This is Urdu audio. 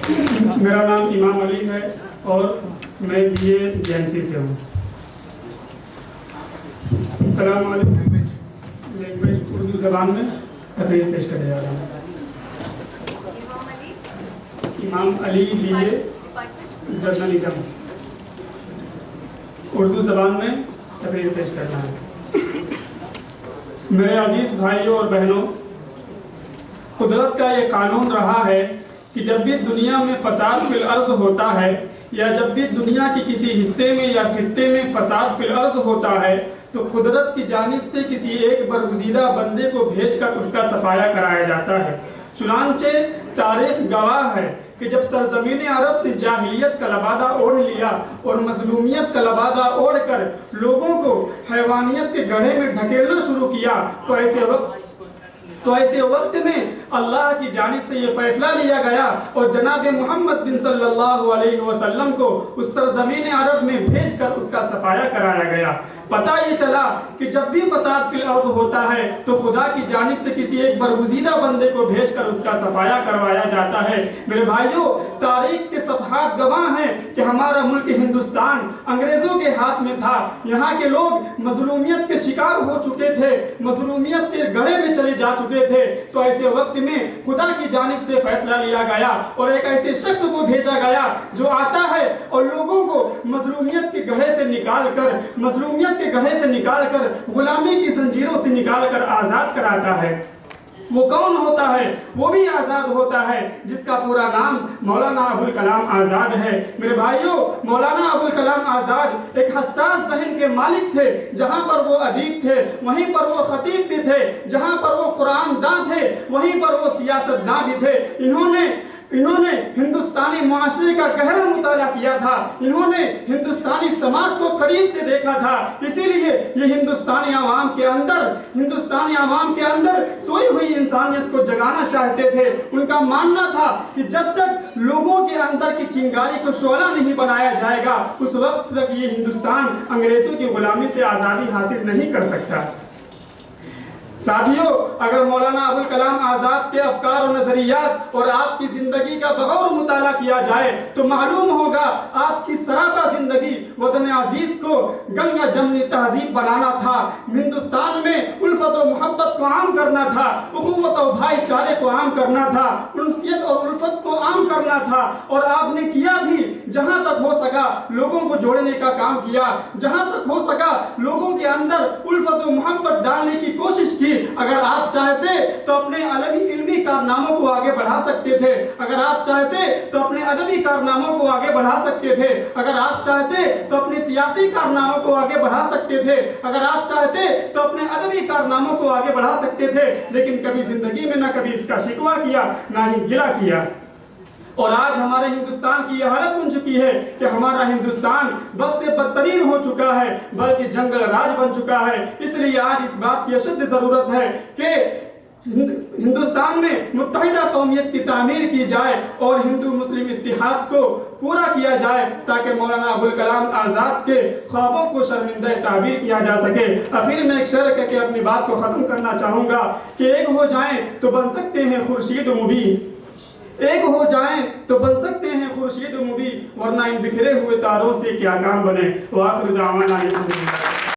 میرا نام امام علی ہے اور میں BA JMC سے ہوں۔ السلام علیکم۔ میں اردو زبان میں تقریر پیش کرنے جا رہا ہوں۔ امام علی BA جرنلزم، اردو زبان میں تقریر پیش کرنا ہے۔ میرے عزیز بھائیوں اور بہنوں، قدرت کا یہ قانون رہا ہے کہ جب بھی دنیا میں فساد فی الارض ہوتا ہے یا جب بھی دنیا کی کسی حصے میں یا خطے میں فساد فی الارض ہوتا ہے تو قدرت کی جانب سے کسی ایک برگزیدہ بندے کو بھیج کر اس کا صفایا کرایا جاتا ہے۔ چنانچہ تاریخ گواہ ہے کہ جب سرزمین عرب نے جاہلیت کا لبادہ اوڑھ لیا اور مظلومیت کا لبادہ اوڑھ کر لوگوں کو حیوانیت کے گڑھے میں دھکیلنا شروع کیا تو ایسے وقت میں اللہ کی جانب سے یہ فیصلہ لیا گیا اور جناب محمد بن صلی اللہ علیہ وسلم کو اس سرزمین عرب میں بھیج کر اس کا صفایا کرایا گیا۔ پتہ یہ چلا کہ جب بھی فساد فی الارض ہوتا ہے تو خدا کی جانب سے کسی ایک برگزیدہ بندے کو بھیج کر اس کا صفایا کروایا جاتا ہے۔ میرے بھائیوں، تاریخ کے صفحات گواہ ہیں کہ ہمارا ملک ہندوستان انگریزوں کے ہاتھ میں تھا۔ یہاں کے لوگ مظلومیت کے شکار ہو چکے تھے، مظلومیت کے گڑھے میں چلے جا چکے تھے۔ تو ایسے وقت میں خدا کی جانب سے فیصلہ لیا گیا اور ایک ایسے شخص کو بھیجا گیا جو آتا ہے اور لوگوں کو مظلومیت کے گڑھے سے نکال کر غلامی کی زنجیروں سے نکال کر آزاد کراتا ہے۔ وہ کون ہوتا ہے؟ وہ بھی آزاد ہوتا ہے جس کا پورا نام مولانا ابوالکلام آزاد ہے۔ میرے بھائیوں، مولانا ابوالکلام آزاد ایک حساس ذہن کے مالک تھے۔ جہاں پر وہ ادیب تھے وہیں پر وہ خطیب بھی تھے، جہاں پر وہ قرآن داں تھے وہیں پر وہ سیاست داں بھی تھے۔ انہوں نے ہندوستانی معاشرے کا گہرا مطالعہ کیا تھا، انہوں نے ہندوستانی سماج کو قریب سے دیکھا تھا، اسی لیے یہ ہندوستانی عوام کے اندر سوئی ہوئی انسانیت کو جگانا چاہتے تھے۔ ان کا ماننا تھا کہ جب تک لوگوں کے اندر کی چنگاری کو شعلہ نہیں بنایا جائے گا اس وقت تک یہ ہندوستان انگریزوں کی غلامی سے آزادی حاصل نہیں کر سکتا۔ ساتھیوں، اگر مولانا ابوالکلام آزاد کے افکار و نظریات اور آپ کی زندگی کا بغور مطالعہ کیا جائے تو معلوم ہوگا آپ کی سراپا زندگی وطن عزیز کو گنگا جمنی تہذیب بنانا تھا، ہندوستان میں الفت و محبت کو عام کرنا تھا، اخوت و بھائی چارے کو عام کرنا تھا، انسیت اور الفت کو عام کرنا تھا، اور آپ نے کیا بھی۔ جہاں تک ہو سکا لوگوں کو جوڑنے کا کام کیا، جہاں تک ہو سکا لوگوں کے اندر الفت و محبت ڈالنے کی کوشش کی۔ اگر آپ چاہتے تو اپنے علمی کارناموں کو آگے بڑھا سکتے تھے، اگر آپ چاہتے تو اپنے ادبی کارناموں کو آگے بڑھا سکتے تھے، اگر آپ چاہتے تو اپنے سیاسی کارناموں کو آگے بڑھا سکتے تھے، اگر آپ چاہتے تو اپنے ادبی کارناموں کو آگے بڑھا سکتے تھے، لیکن کبھی زندگی میں نہ کبھی اس کا شکوہ کیا نہ ہی گلہ کیا۔ اور آج ہمارے ہندوستان کی یہ حالت بن چکی ہے کہ ہمارا ہندوستان بس سے بدترین ہو چکا ہے بلکہ جنگل راج بن چکا ہے۔ اس لیے آج اس بات کی اشد ضرورت ہے کہ ہندوستان میں متحدہ قومیت کی تعمیر کی جائے اور ہندو مسلم اتحاد کو پورا کیا جائے تاکہ مولانا ابوالکلام آزاد کے خوابوں کو شرمندہ تعبیر کیا جا سکے۔ آخر میں ایک شعر کہہ کے اپنی بات کو ختم کرنا چاہوں گا کہ ایک ہو جائیں تو بن سکتے ہیں خورشید و مبین، ایک ہو جائیں تو بن سکتے ہیں خورشید و مبین، ورنہ ان بکھرے ہوئے تاروں سے کیا کام بنے۔ وآخر دعوانا الحمدللہ۔